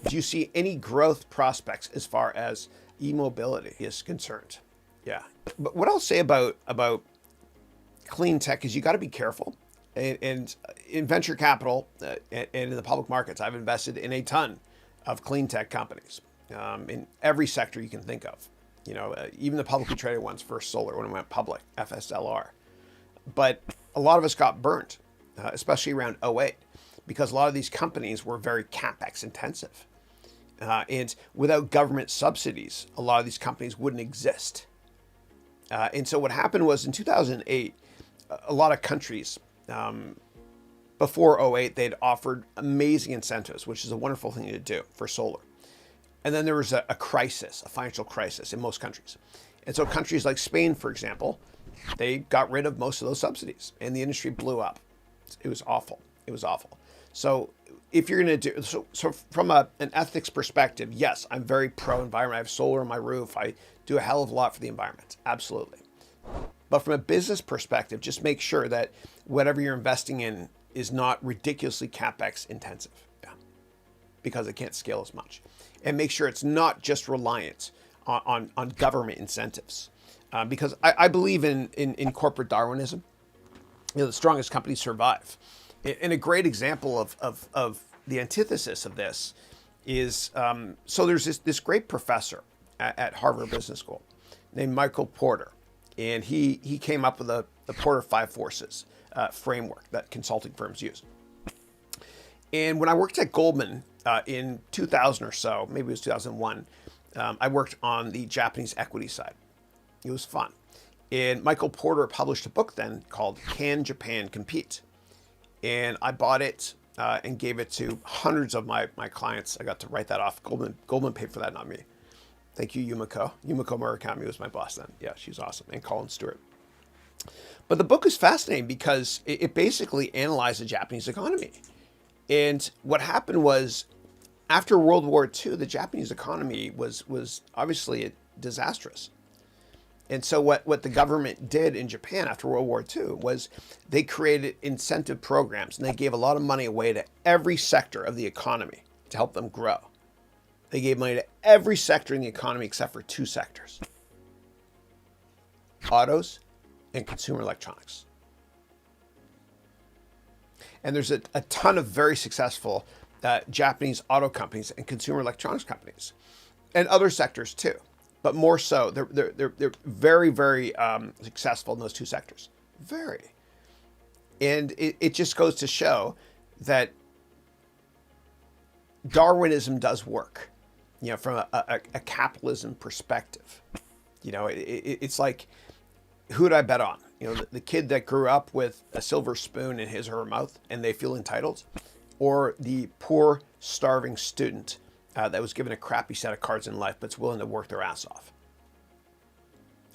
Do you see any growth prospects as far as e-mobility is concerned? Yeah. But what I'll say about clean tech is you got to be careful. And in venture capital and in the public markets, I've invested in a ton of clean tech companies in every sector you can think of. Even the publicly traded ones, First Solar, when it went public, FSLR. But a lot of us got burnt, especially around '08, because a lot of these companies were very CapEx intensive. And without government subsidies, a lot of these companies wouldn't exist. And so what happened was in 2008, a lot of countries, before '08, they'd offered amazing incentives, which is a wonderful thing to do for solar. And then there was a crisis, a financial crisis in most countries. And so countries like Spain, for example, they got rid of most of those subsidies and the industry blew up. It was awful. It was awful. So if you're going to do, so from an ethics perspective, yes, I'm very pro-environment. I have solar on my roof. I do a hell of a lot for the environment. Absolutely. But from a business perspective, just make sure that whatever you're investing in is not ridiculously CapEx intensive. Yeah. Because it can't scale as much. And make sure it's not just reliant on government incentives. Because I believe in corporate Darwinism. The strongest companies survive. And a great example of the antithesis of this is, so there's this great professor at Harvard Business School named Michael Porter. And he came up with the Porter Five Forces framework that consulting firms use. And when I worked at Goldman in 2000 or so, maybe it was 2001, I worked on the Japanese equity side. It was fun. And Michael Porter published a book then called Can Japan Compete? And I bought it and gave it to hundreds of my clients. I got to write that off. Goldman paid for that, not me. Thank you, Yumiko. Yumiko Murakami was my boss then. Yeah, she's awesome. And Colin Stewart. But the book is fascinating because it basically analyzed the Japanese economy. And what happened was, after World War II, the Japanese economy was obviously disastrous. And so what the government did in Japan after World War II was they created incentive programs and they gave a lot of money away to every sector of the economy to help them grow. They gave money to every sector in the economy except for two sectors: autos and consumer electronics. And there's a ton of very successful Japanese auto companies and consumer electronics companies, and other sectors too. But more so, they're very, very successful in those two sectors. Very. And it just goes to show that Darwinism does work, from a capitalism perspective. It's like, who do I bet on? The kid that grew up with a silver spoon in his or her mouth and they feel entitled, or the poor, starving student that was given a crappy set of cards in life but's willing to work their ass off.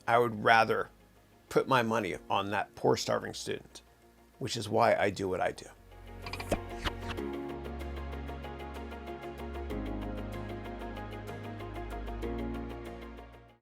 I would rather put my money on that poor, starving student, which is why I do what I do.